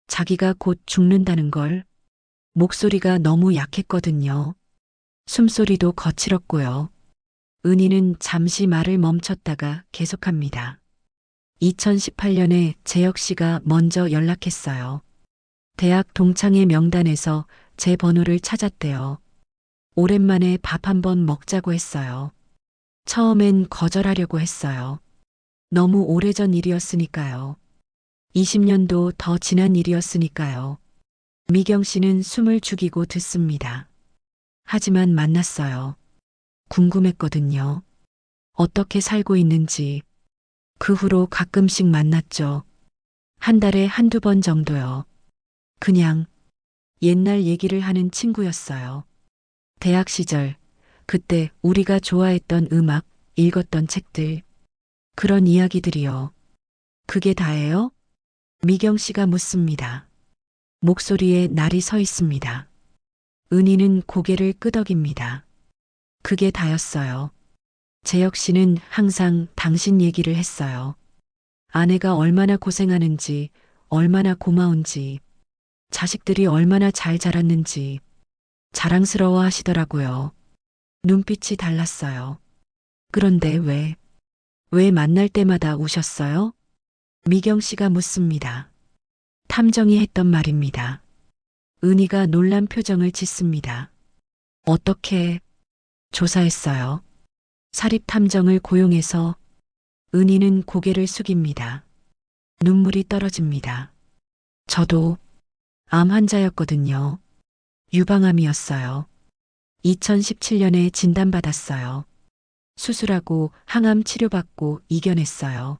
자기가 곧 죽는다는 걸. 목소리가 너무 약했거든요. 숨소리도 거칠었고요. 은희는 잠시 말을 멈췄다가 계속합니다. 2018년에 재혁 씨가 먼저 연락했어요. 대학 동창회 명단에서 제 번호를 찾았대요. 오랜만에 밥 한번 먹자고 했어요. 처음엔 거절하려고 했어요. 너무 오래전 일이었으니까요. 20년도 더 지난 일이었으니까요. 미경 씨는 숨을 죽이고 듣습니다. 하지만 만났어요. 궁금했거든요. 어떻게 살고 있는지. 그 후로 가끔씩 만났죠. 한 달에 1~2번 정도요. 그냥 옛날 얘기를 하는 친구였어요. 대학 시절, 그때 우리가 좋아했던 음악, 읽었던 책들, 그런 이야기들이요. 그게 다예요? 미경 씨가 묻습니다. 목소리에 날이 서 있습니다. 은희는 고개를 끄덕입니다. 그게 다였어요. 재혁 씨는 항상 당신 얘기를 했어요. 아내가 얼마나 고생하는지, 얼마나 고마운지, 자식들이 얼마나 잘 자랐는지 자랑스러워 하시더라고요. 눈빛이 달랐어요. 그런데 왜 만날 때마다 우셨어요? 미경 씨가 묻습니다. 탐정이 했던 말입니다. 은희가 놀란 표정을 짓습니다. 어떻게 조사했어요? 사립탐정을 고용해서. 은희는 고개를 숙입니다. 눈물이 떨어집니다. 저도 암 환자였거든요. 유방암이었어요. 2017년에 진단받았어요. 수술하고 항암 치료받고 이겨냈어요.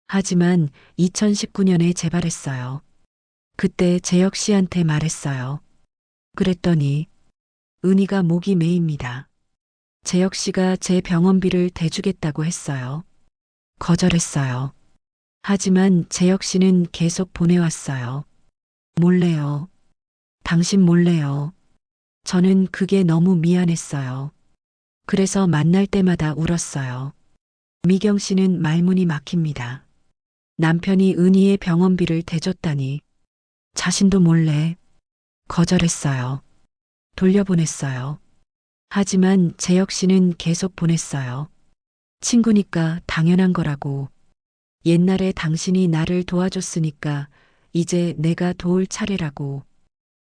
하지만 2019년에 재발했어요. 그때 재혁 씨한테 말했어요. 그랬더니 은희가 목이 메입니다. 재혁 씨가 제 병원비를 대주겠다고 했어요. 거절했어요. 하지만 재혁 씨는 계속 보내왔어요. 몰래요. 당신 몰래요. 저는 그게 너무 미안했어요. 그래서 만날 때마다 울었어요. 미경 씨는 말문이 막힙니다. 남편이 은희의 병원비를 대줬다니 자신도 몰래 거절했어요. 돌려보냈어요. 하지만 재혁 씨는 계속 보냈어요. 친구니까 당연한 거라고. 옛날에 당신이 나를 도와줬으니까 이제 내가 도울 차례라고.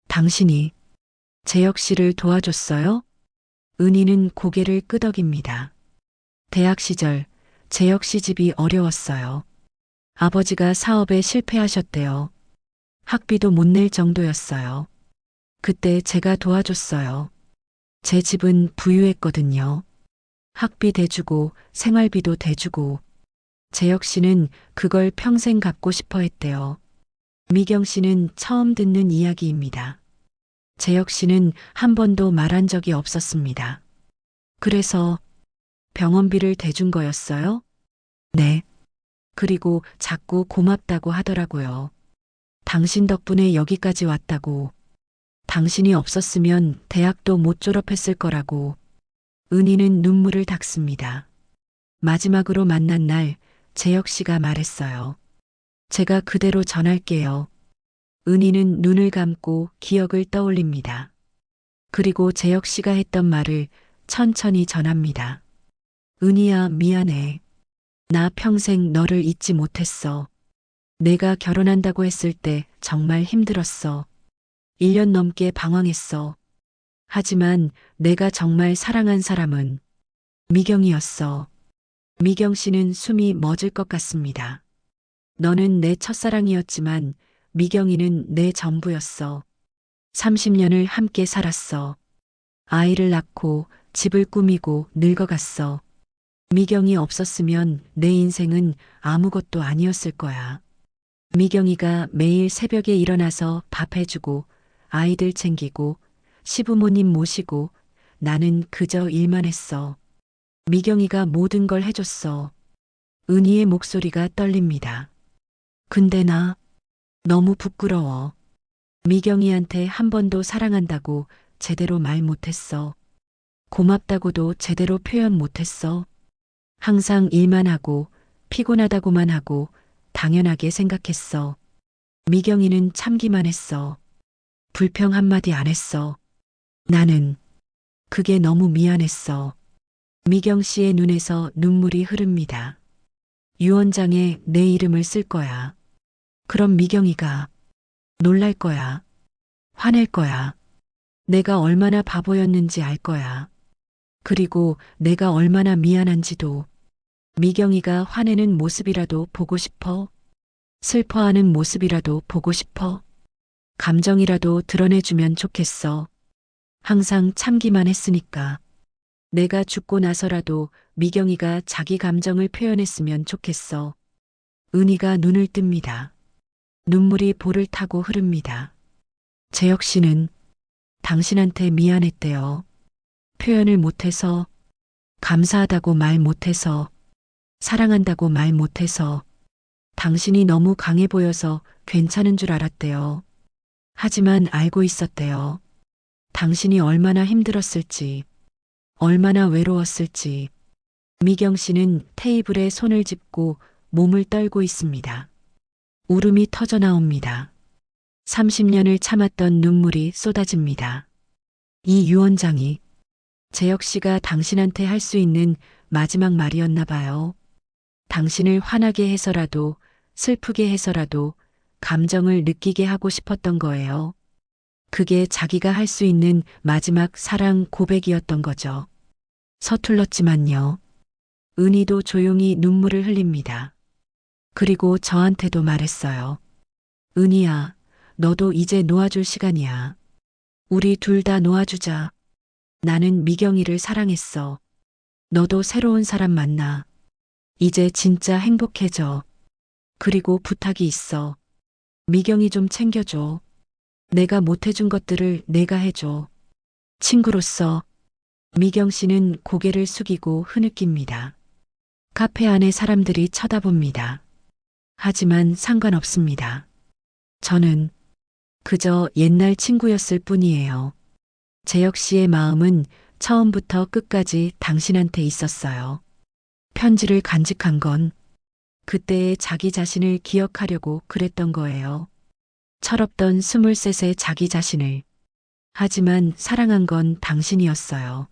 당신이 재혁 씨를 도와줬어요? 은희는 고개를 끄덕입니다. 대학 시절 재혁 씨 집이 어려웠어요. 아버지가 사업에 실패하셨대요. 학비도 못 낼 정도였어요. 그때 제가 도와줬어요. 제 집은 부유했거든요. 학비 대주고 생활비도 대주고. 재혁 씨는 그걸 평생 갚고 싶어 했대요. 미경 씨는 처음 듣는 이야기입니다. 재혁 씨는 한 번도 말한 적이 없었습니다. 그래서 병원비를 대준 거였어요? 네. 그리고 자꾸 고맙다고 하더라고요. 당신 덕분에 여기까지 왔다고. 당신이 없었으면 대학도 못 졸업했을 거라고. 은희는 눈물을 닦습니다. 마지막으로 만난 날 재혁 씨가 말했어요. 제가 그대로 전할게요. 은희는 눈을 감고 기억을 떠올립니다. 그리고 재혁 씨가 했던 말을 천천히 전합니다. 은희야, 미안해. 나 평생 너를 잊지 못했어. 내가 결혼한다고 했을 때 정말 힘들었어. 1년 넘게 방황했어. 하지만 내가 정말 사랑한 사람은 미경이었어. 미경 씨는 숨이 멎을 것 같습니다. 너는 내 첫사랑이었지만 미경이는 내 전부였어. 30년을 함께 살았어. 아이를 낳고 집을 꾸미고 늙어갔어. 미경이 없었으면 내 인생은 아무것도 아니었을 거야. 미경이가 매일 새벽에 일어나서 밥 해주고 아이들 챙기고 시부모님 모시고 나는 그저 일만 했어. 미경이가 모든 걸 해줬어. 은희의 목소리가 떨립니다. 근데 나 너무 부끄러워. 미경이한테 한 번도 사랑한다고 제대로 말 못했어. 고맙다고도 제대로 표현 못했어. 항상 일만 하고 피곤하다고만 하고 당연하게 생각했어. 미경이는 참기만 했어. 불평 한마디 안 했어. 나는 그게 너무 미안했어. 미경 씨의 눈에서 눈물이 흐릅니다. 유언장에 내 이름을 쓸 거야. 그럼 미경이가 놀랄 거야. 화낼 거야. 내가 얼마나 바보였는지 알 거야. 그리고 내가 얼마나 미안한지도. 미경이가 화내는 모습이라도 보고 싶어. 슬퍼하는 모습이라도 보고 싶어. 감정이라도 드러내주면 좋겠어. 항상 참기만 했으니까. 내가 죽고 나서라도 미경이가 자기 감정을 표현했으면 좋겠어. 은희가 눈을 뜹니다. 눈물이 볼을 타고 흐릅니다. 재혁 씨는 당신한테 미안했대요. 표현을 못해서, 감사하다고 말 못해서, 사랑한다고 말 못해서, 당신이 너무 강해 보여서 괜찮은 줄 알았대요. 하지만 알고 있었대요. 당신이 얼마나 힘들었을지, 얼마나 외로웠을지. 미경 씨는 테이블에 손을 짚고 몸을 떨고 있습니다. 울음이 터져 나옵니다. 30년을 참았던 눈물이 쏟아집니다. 이 유언장이 재혁 씨가 당신한테 할 수 있는 마지막 말이었나 봐요. 당신을 화나게 해서라도 슬프게 해서라도 감정을 느끼게 하고 싶었던 거예요. 그게 자기가 할 수 있는 마지막 사랑 고백이었던 거죠. 서툴렀지만요. 은희도 조용히 눈물을 흘립니다. 그리고 저한테도 말했어요. 은희야, 너도 이제 놓아줄 시간이야. 우리 둘 다 놓아주자. 나는 미경이를 사랑했어. 너도 새로운 사람 만나. 이제 진짜 행복해져. 그리고 부탁이 있어. 미경이 좀 챙겨줘. 내가 못해준 것들을 내가 해줘. 친구로서 미경 씨는 고개를 숙이고 흐느낍니다. 카페 안에 사람들이 쳐다봅니다. 하지만 상관없습니다. 저는 그저 옛날 친구였을 뿐이에요. 재혁 씨의 마음은 처음부터 끝까지 당신한테 있었어요. 편지를 간직한 건 그때의 자기 자신을 기억하려고 그랬던 거예요. 철없던 23세 자기 자신을. 하지만 사랑한 건 당신이었어요.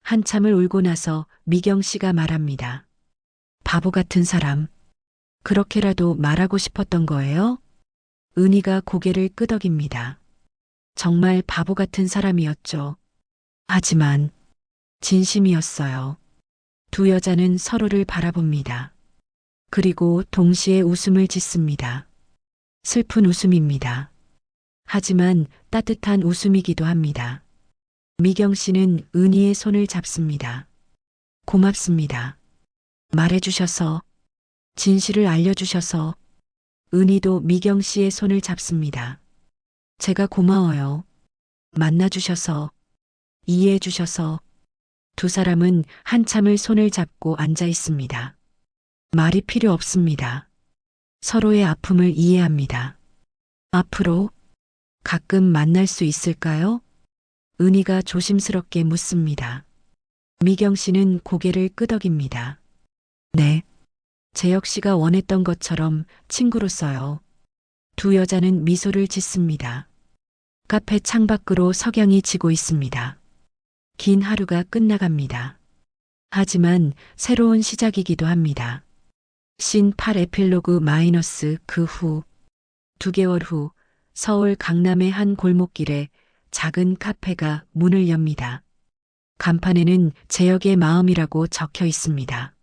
한참을 울고 나서 미경 씨가 말합니다. 바보 같은 사람. 그렇게라도 말하고 싶었던 거예요? 은희가 고개를 끄덕입니다. 정말 바보 같은 사람이었죠. 하지만 진심이었어요. 두 여자는 서로를 바라봅니다. 그리고 동시에 웃음을 짓습니다. 슬픈 웃음입니다. 하지만 따뜻한 웃음이기도 합니다. 미경 씨는 은희의 손을 잡습니다. 고맙습니다. 말해주셔서, 진실을 알려주셔서. 은희도 미경 씨의 손을 잡습니다. 제가 고마워요. 만나주셔서, 이해해주셔서. 두 사람은 한참을 손을 잡고 앉아 있습니다. 말이 필요 없습니다. 서로의 아픔을 이해합니다. 앞으로 가끔 만날 수 있을까요? 은희가 조심스럽게 묻습니다. 미경 씨는 고개를 끄덕입니다. 네. 재혁 씨가 원했던 것처럼 친구로서요. 두 여자는 미소를 짓습니다. 카페 창밖으로 석양이 지고 있습니다. 긴 하루가 끝나갑니다. 하지만 새로운 시작이기도 합니다. 신 8 에필로그 마이너스 그 후 2개월 후 서울 강남의 한 골목길에 작은 카페가 문을 엽니다. 간판에는 재혁의 마음이라고 적혀 있습니다.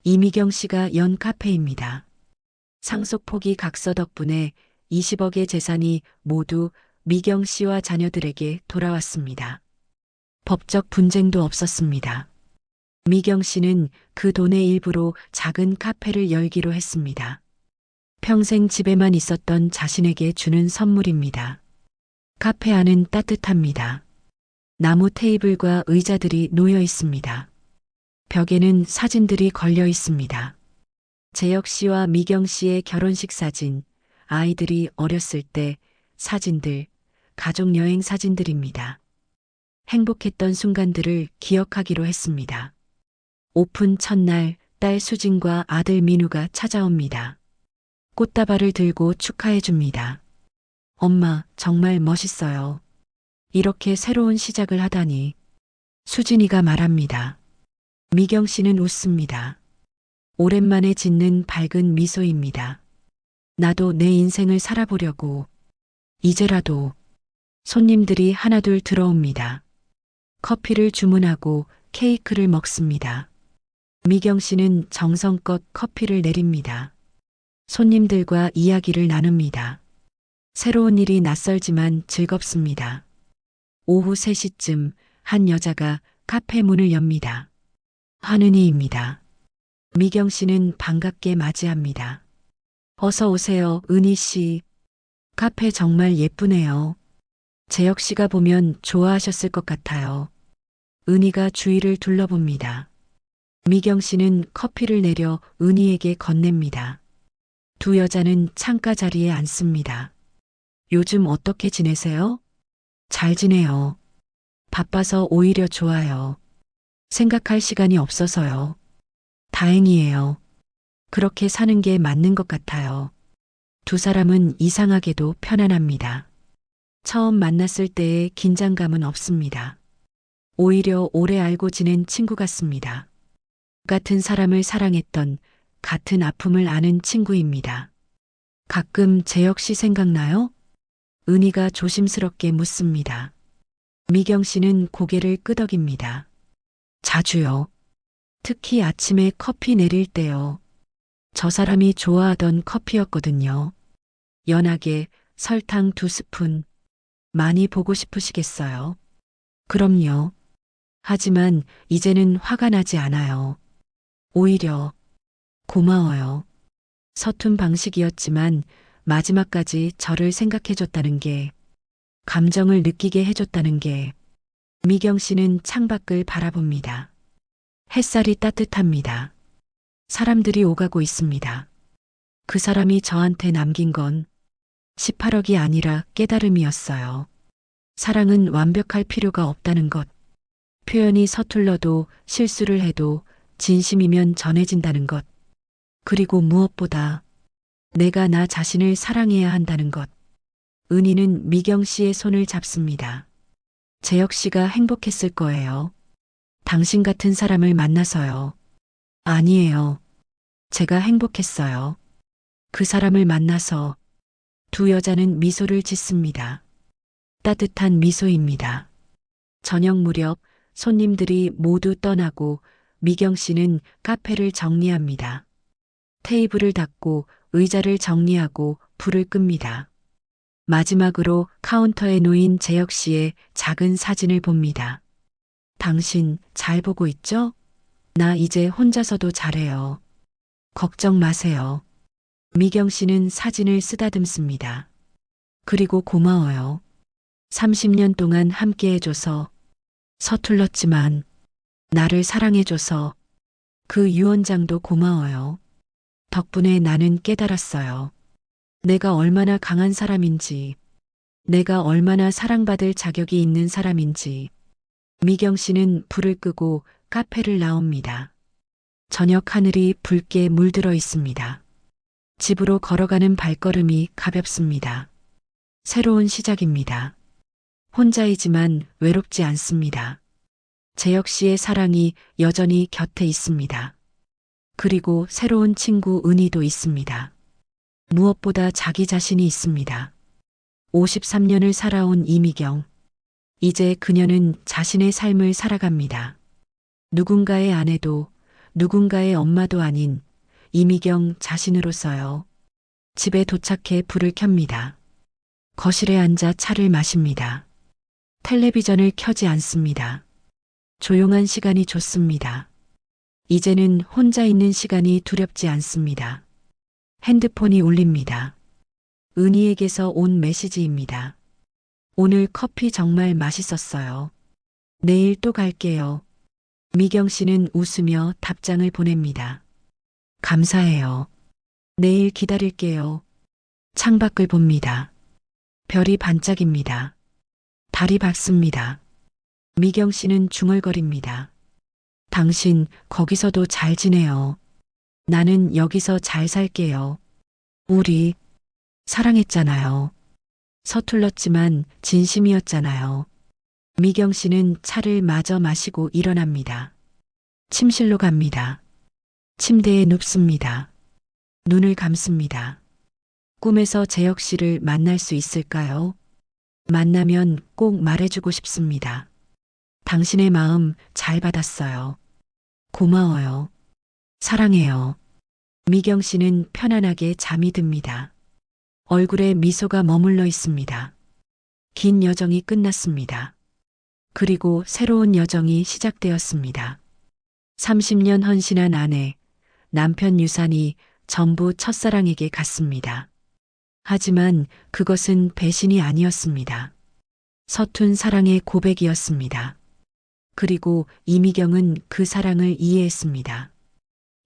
이미경 씨가 연 카페입니다. 상속포기 각서 덕분에 20억의 재산이 모두 미경 씨와 자녀들에게 돌아왔습니다. 법적 분쟁도 없었습니다. 미경 씨는 그 돈의 일부로 작은 카페를 열기로 했습니다. 평생 집에만 있었던 자신에게 주는 선물입니다. 카페 안은 따뜻합니다. 나무 테이블과 의자들이 놓여 있습니다. 벽에는 사진들이 걸려 있습니다. 재혁 씨와 미경 씨의 결혼식 사진, 아이들이 어렸을 때 사진들, 가족 여행 사진들입니다. 행복했던 순간들을 기억하기로 했습니다. 오픈 첫날 딸 수진과 아들 민우가 찾아옵니다. 꽃다발을 들고 축하해 줍니다. 엄마, 정말 멋있어요. 이렇게 새로운 시작을 하다니. 수진이가 말합니다. 미경 씨는 웃습니다. 오랜만에 짓는 밝은 미소입니다. 나도 내 인생을 살아보려고. 이제라도. 손님들이 하나둘 들어옵니다. 커피를 주문하고 케이크를 먹습니다. 미경 씨는 정성껏 커피를 내립니다. 손님들과 이야기를 나눕니다. 새로운 일이 낯설지만 즐겁습니다. 오후 3시쯤 한 여자가 카페 문을 엽니다. 한은희입니다. 미경 씨는 반갑게 맞이합니다. 어서 오세요, 은희 씨. 카페 정말 예쁘네요. 재혁 씨가 보면 좋아하셨을 것 같아요. 은희가 주위를 둘러봅니다. 미경 씨는 커피를 내려 은희에게 건넵니다. 두 여자는 창가 자리에 앉습니다. 요즘 어떻게 지내세요? 잘 지내요. 바빠서 오히려 좋아요. 생각할 시간이 없어서요. 다행이에요. 그렇게 사는 게 맞는 것 같아요. 두 사람은 이상하게도 편안합니다. 처음 만났을 때의 긴장감은 없습니다. 오히려 오래 알고 지낸 친구 같습니다. 같은 사람을 사랑했던, 같은 아픔을 아는 친구입니다. 가끔 재혁 씨 생각나요? 은희가 조심스럽게 묻습니다. 미경 씨는 고개를 끄덕입니다. 자주요. 특히 아침에 커피 내릴 때요. 저 사람이 좋아하던 커피였거든요. 연하게 설탕 2스푼. 많이 보고 싶으시겠어요? 그럼요. 하지만 이제는 화가 나지 않아요. 오히려 고마워요. 서툰 방식이었지만 마지막까지 저를 생각해줬다는 게, 감정을 느끼게 해줬다는 게. 미경 씨는 창밖을 바라봅니다. 햇살이 따뜻합니다. 사람들이 오가고 있습니다. 그 사람이 저한테 남긴 건 18억이 아니라 깨달음이었어요. 사랑은 완벽할 필요가 없다는 것. 표현이 서툴러도 실수를 해도 진심이면 전해진다는 것. 그리고 무엇보다 내가 나 자신을 사랑해야 한다는 것. 은희는 미경 씨의 손을 잡습니다. 재혁 씨가 행복했을 거예요. 당신 같은 사람을 만나서요. 아니에요. 제가 행복했어요. 그 사람을 만나서. 두 여자는 미소를 짓습니다. 따뜻한 미소입니다. 저녁 무렵 손님들이 모두 떠나고 미경 씨는 카페를 정리합니다. 테이블을 닦고 의자를 정리하고 불을 끕니다. 마지막으로 카운터에 놓인 재혁 씨의 작은 사진을 봅니다. 당신 잘 보고 있죠? 나 이제 혼자서도 잘해요. 걱정 마세요. 미경 씨는 사진을 쓰다듬습니다. 그리고 고마워요. 30년 동안 함께 해줘서, 서툴렀지만 나를 사랑해줘서. 그 유언장도 고마워요. 덕분에 나는 깨달았어요. 내가 얼마나 강한 사람인지, 내가 얼마나 사랑받을 자격이 있는 사람인지. 미경 씨는 불을 끄고 카페를 나옵니다. 저녁 하늘이 붉게 물들어 있습니다. 집으로 걸어가는 발걸음이 가볍습니다. 새로운 시작입니다. 혼자이지만 외롭지 않습니다. 재혁 씨의 사랑이 여전히 곁에 있습니다. 그리고 새로운 친구 은희도 있습니다. 무엇보다 자기 자신이 있습니다. 53년을 살아온 이미경. 이제 그녀는 자신의 삶을 살아갑니다. 누군가의 아내도 누군가의 엄마도 아닌 이미경 자신으로서요. 집에 도착해 불을 켭니다. 거실에 앉아 차를 마십니다. 텔레비전을 켜지 않습니다. 조용한 시간이 좋습니다. 이제는 혼자 있는 시간이 두렵지 않습니다. 핸드폰이 울립니다. 은희에게서 온 메시지입니다. 오늘 커피 정말 맛있었어요. 내일 또 갈게요. 미경 씨는 웃으며 답장을 보냅니다. 감사해요. 내일 기다릴게요. 창밖을 봅니다. 별이 반짝입니다. 달이 밝습니다. 미경 씨는 중얼거립니다. 당신 거기서도 잘 지내요. 나는 여기서 잘 살게요. 우리 사랑했잖아요. 서툴렀지만 진심이었잖아요. 미경 씨는 차를 마저 마시고 일어납니다. 침실로 갑니다. 침대에 눕습니다. 눈을 감습니다. 꿈에서 재혁 씨를 만날 수 있을까요? 만나면 꼭 말해주고 싶습니다. 당신의 마음 잘 받았어요. 고마워요. 사랑해요. 미경 씨는 편안하게 잠이 듭니다. 얼굴에 미소가 머물러 있습니다. 긴 여정이 끝났습니다. 그리고 새로운 여정이 시작되었습니다. 30년 헌신한 아내, 남편 유산이 전부 첫사랑에게 갔습니다. 하지만 그것은 배신이 아니었습니다. 서툰 사랑의 고백이었습니다. 그리고 이미경은 그 사랑을 이해했습니다.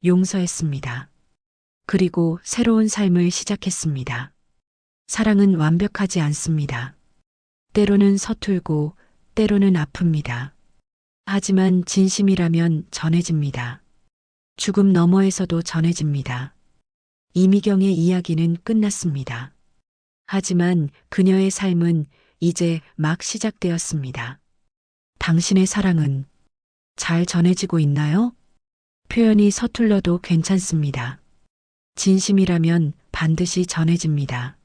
용서했습니다. 그리고 새로운 삶을 시작했습니다. 사랑은 완벽하지 않습니다. 때로는 서툴고 때로는 아픕니다. 하지만 진심이라면 전해집니다. 죽음 너머에서도 전해집니다. 이미경의 이야기는 끝났습니다. 하지만 그녀의 삶은 이제 막 시작되었습니다. 당신의 사랑은 잘 전해지고 있나요? 표현이 서툴러도 괜찮습니다. 진심이라면 반드시 전해집니다.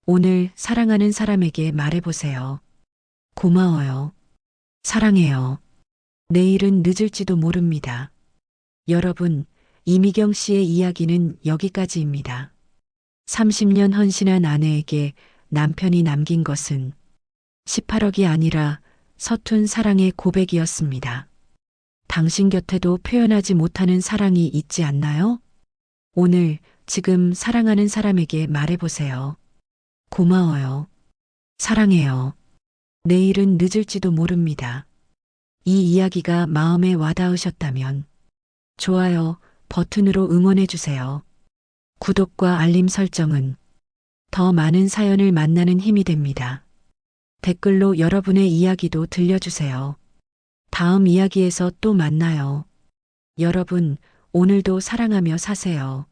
오늘 사랑하는 사람에게 말해보세요. 고마워요. 사랑해요. 내일은 늦을지도 모릅니다. 여러분, 이미경 씨의 이야기는 여기까지입니다. 30년 헌신한 아내에게 남편이 남긴 것은 18억이 아니라 서툰 사랑의 고백이었습니다. 당신 곁에도 표현하지 못하는 사랑이 있지 않나요? 오늘 지금 사랑하는 사람에게 말해보세요. 고마워요. 사랑해요. 내일은 늦을지도 모릅니다. 이 이야기가 마음에 와닿으셨다면 좋아요 버튼으로 응원해주세요. 구독과 알림 설정은 더 많은 사연을 만나는 힘이 됩니다. 댓글로 여러분의 이야기도 들려주세요. 다음 이야기에서 또 만나요. 여러분, 오늘도 사랑하며 사세요.